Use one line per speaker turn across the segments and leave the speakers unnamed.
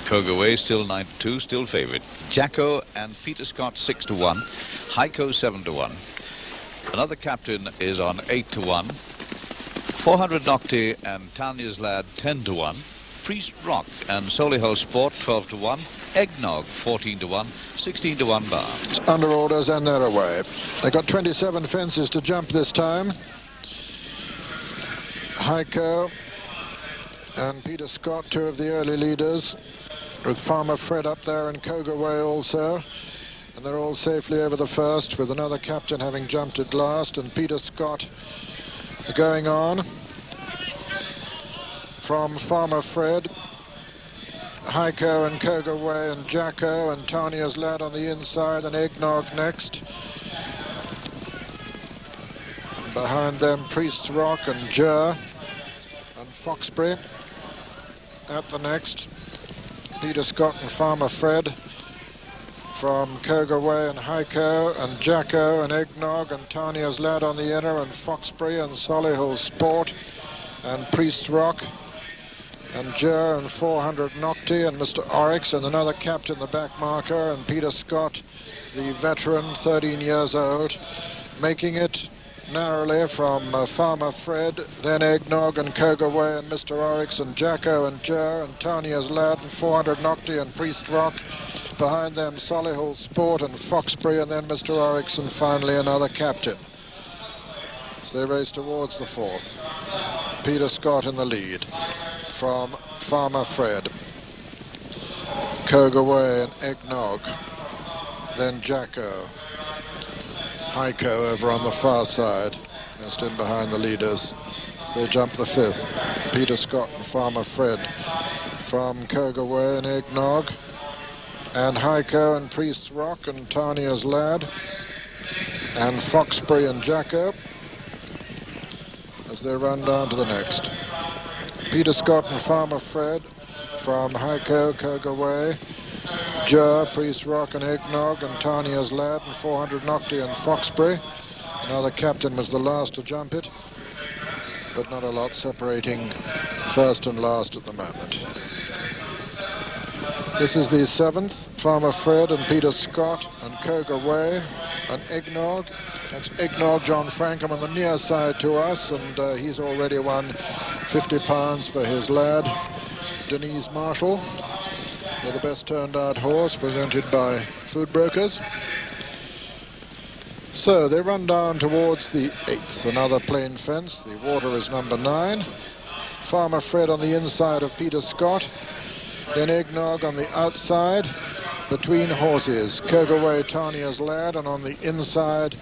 Kogaway still 9-2, still favourite. Jacko and Peter Scott 6-1. Heiko 7-1. Another captain is on 8-1. 400 Nocti and Tanya's Lad 10-1. Priest Rock and Solihull Sport 12-1. Eggnog 14-1. 16-1 bar.
It's under orders and they're away. They got 27 fences to jump this time. Heiko and Peter Scott, two of the early leaders, with Farmer Fred up there and Kogaway also. And they're all safely over the first, with another captain having jumped at last, and Peter Scott going on from Farmer Fred, Heiko and Kogaway and Jacko and Tanya's Lad on the inside, and Eggnog next. And behind them, Priest's Rock and Jer and Foxbury at the next. Peter Scott and Farmer Fred from Kogaway and Heiko and Jacko and Eggnog and Tanya's Lad on the inner, and Foxbury and Solihull Sport and Priest's Rock and Jer and 400 Nocti and Mr. Oryx and another captain, the back marker, and Peter Scott, the veteran, 13 years old, making it narrowly from Farmer Fred, then Eggnog and Kogaway and Mr. Oryx and Jacko and Jer and Tanya's Lad and 400 Nocti and Priest Rock. Behind them, Solihull Sport and Foxbury, and then Mr. Oryx, and finally another captain. So they race towards the fourth. Peter Scott in the lead from Farmer Fred. Kogaway and Eggnog. Then Jacko. Heiko over on the far side, just in behind the leaders. They jump the fifth. Peter Scott and Farmer Fred from Kogaway and Eggnog. And Heiko and Priest's Rock and Tanya's Lad and Foxbury and Jacko as they run down to the next. Peter Scott and Farmer Fred from Heiko, Kogaway, Jer, Priest Rock and Eggnog and Tanya's Lad and 400 Nocti and Foxbury. Another captain was the last to jump it, but not a lot separating first and last at the moment. This is the seventh, Farmer Fred and Peter Scott and Kogaway and Eggnog. That's Eggnog, John Frankham on the near side to us, and he's already won £50 for his lad, Denise Marshall, with the best turned out horse presented by Foodbrokers. So they run down towards the eighth, another plain fence. The water is number 9. Farmer Fred on the inside of Peter Scott. Then Eggnog on the outside, between horses, Kogaway, Tanya's Lad, and on the inside,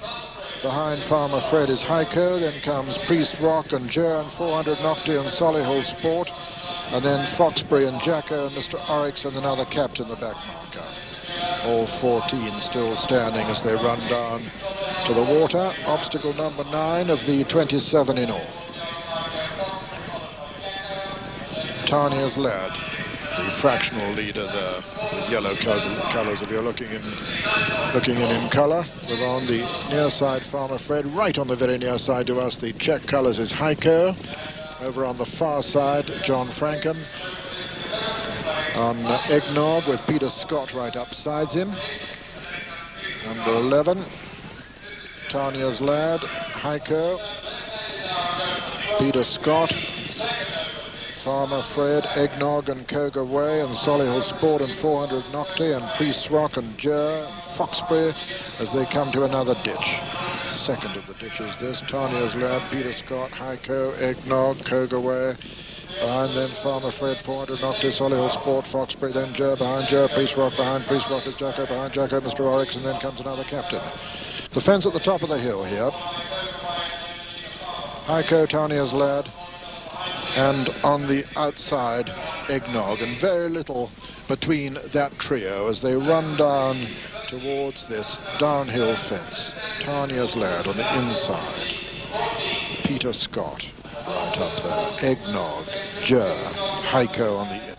behind Farmer Fred is Heiko. Then comes Priest Rock and Jer and 400 Nocti and Solihull Sport, and then Foxbury and Jacko and Mr. Oryx and another captain, the back marker. All 14 still standing as they run down to the water. Obstacle number 9 of the 27 in all. Tanya's Lad, the fractional leader there, the yellow colours if you're looking in colour. We're on the near side, Farmer Fred. Right on the very near side to us, the check colours is Heiko. Over on the far side, John Frankham. On Eggnog with Peter Scott right up sides him. Number 11, Tanya's Lad, Heiko, Peter Scott, Farmer Fred, Eggnog and Kogaway and Solihull Sport and 400 Nocti and Priest's Rock and Jer and Foxbury as they come to another ditch. Second of the ditches this. Tanya's Lad, Peter Scott, Heiko, Eggnog, Kogaway. Behind them, Farmer Fred, 400 Nocti, Solihull Sport, Foxbury, then Jer, behind Jer, Priest Rock, behind Priest Rock is Jacko, behind Jacko, Mr. Oryx, and then comes another captain. The fence at the top of the hill here. Heiko, Tanya's Lad, and on the outside, Eggnog, and very little between that trio as they run down towards this downhill fence. Tanya's Lad on the inside, Peter Scott right up there, Eggnog, Jer, Heiko on the inner.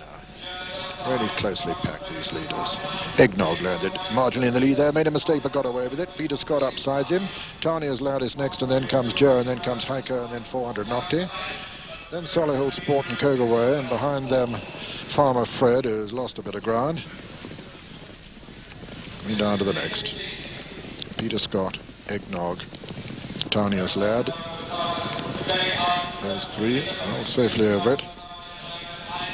Really closely packed, these leaders. Eggnog landed marginally in the lead there, made a mistake but got away with it. Peter Scott upsides him. Tanya's Lad is next, and then comes Jer, and then comes Heiko, and then 400 Nocti. then Solihull Sport and Kogaway, and behind them Farmer Fred, who's lost a bit of ground. Coming down to the next. Peter Scott, Eggnog, Tania's Lad. Those three, all safely over it.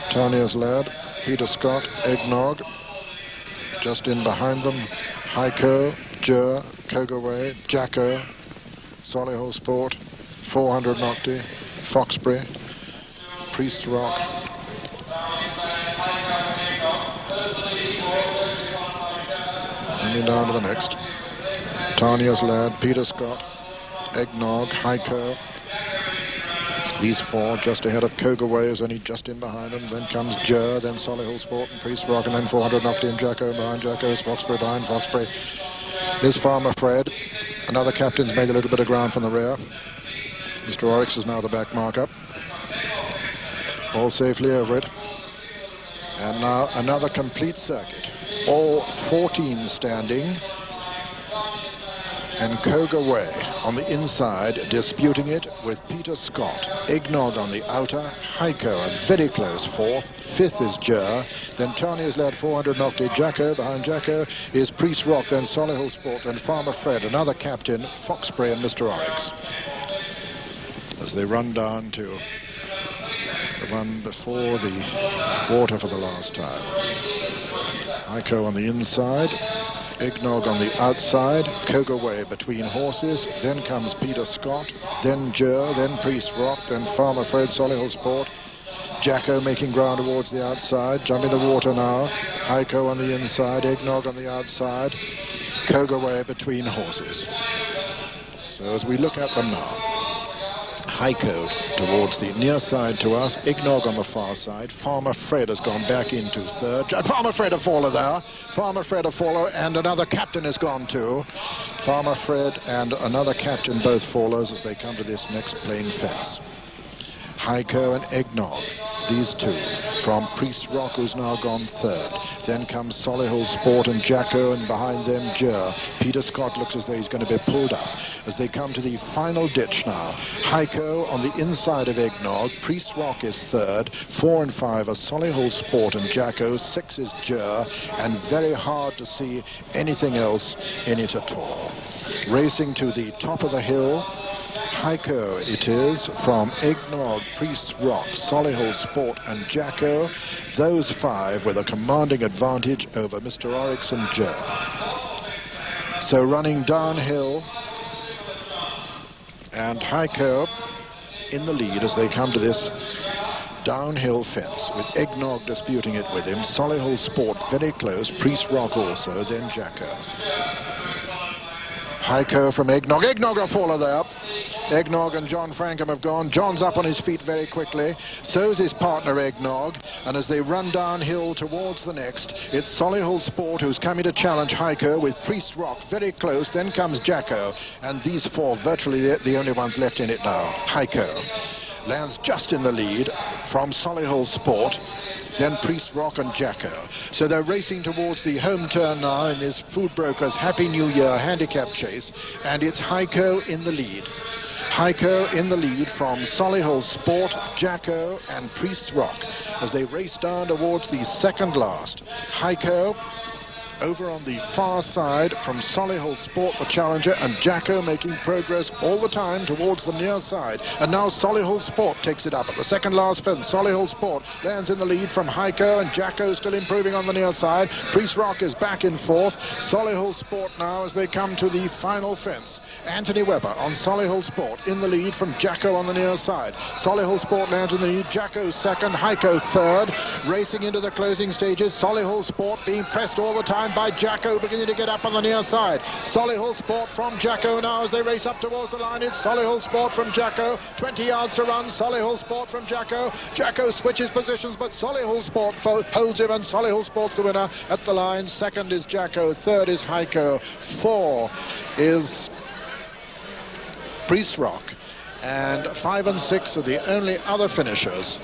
Tania's Lad, Peter Scott, Eggnog. Just in behind them, Heiko, Jur, Kogaway, Jacko, Solihull Sport, 400 Nocti, Foxbury, Priest's Rock. Coming down to the next. Tania's Lad, Peter Scott, Eggnog, Heiko. These four just ahead of Kogaway is only just in behind them. Then comes Jur, then Solihull Sport and Priest Rock, and then 400 Nocti and Jacko. Behind Jacko is Foxbury, behind Foxbury is Farmer Fred. Another captain's made a little bit of ground from the rear. Mr. Oryx is now the back marker. All safely over it. And now another complete circuit. All 14 standing. And Kogaway on the inside, disputing it with Peter Scott. Eggnog on the outer. Heiko, a very close fourth. Fifth is Jur. Then Tania's Lad, 400 Nocti. Jacko. Behind Jacko is Priest Rock, then Solihull Sport, then Farmer Fred. Another captain, Foxbury and Mr. Oryx. As they run down to the one before the water for the last time. Heiko on the inside. Eggnog on the outside, Kogaway between horses, then comes Peter Scott, then Jur, then Priest Rock, then Farmer Fred, Solihull Sport, Jacko making ground towards the outside, jumping the water now, Heiko on the inside, Eggnog on the outside, Kogaway between horses. So as we look at them now, Heiko towards the near side to us, Eggnog on the far side. Farmer Fred has gone back into third. Farmer Fred a faller there. Farmer Fred a faller, and another captain has gone too. Farmer Fred and another captain, both fallers as they come to this next plain fence. Heiko and Eggnog, these two, from Priest Rock, who's now gone third. Then comes Solihull Sport and Jacko, and behind them Jur. Peter Scott looks as though he's going to be pulled up as they come to the final ditch now. Heiko on the inside of Eggnog. Priest Rock is third. 4 and 5 are Solihull Sport and Jacko. 6 is Jur, and very hard to see anything else in it at all. Racing to the top of the hill, Heiko it is, from Eggnog, Priest's Rock, Solihull Sport and Jacko. Those 5 with a commanding advantage over Mr. Oryx and Jur. So running downhill, and Heiko in the lead as they come to this downhill fence, with Eggnog disputing it with him. Solihull Sport very close, Priest Rock also, then Jacko. Heiko from Eggnog. Eggnog a faller there. Eggnog and John Frankham have gone. John's up on his feet very quickly. So's his partner Eggnog. And as they run downhill towards the next, it's Solihull Sport who's coming to challenge Heiko, with Priest Rock very close. Then comes Jacko. And these 4 virtually the only ones left in it now. Heiko lands just in the lead from Solihull Sport. Then Priest Rock and Jacko. So they're racing towards the home turn now in this Foodbrokers Happy New Year handicap chase, and it's Heiko in the lead. Heiko in the lead from Solihull Sport, Jacko and Priest Rock as they race down towards the second last. Heiko over on the far side from Solihull Sport, the challenger, and Jacko making progress all the time towards the near side. And now Solihull Sport takes it up at the second last fence. Solihull Sport lands in the lead from Heiko, and Jacko still improving on the near side. Priest Rock is back in fourth. Solihull Sport now as they come to the final fence. Anthony Webber on Solihull Sport in the lead from Jacko on the near side. Solihull Sport lands in the lead. Jacko second, Heiko third. Racing into the closing stages. Solihull Sport being pressed all the time by Jacko, beginning to get up on the near side. Solihull Sport from Jacko now as they race up towards the line. It's Solihull Sport from Jacko. 20 yards to run. Solihull Sport from Jacko. Jacko switches positions, but Solihull Sport holds him, and Solihull Sport's the winner at the line. Second is Jacko. Third is Heiko. 4 is Priest Rock, and 5 and 6 are the only other finishers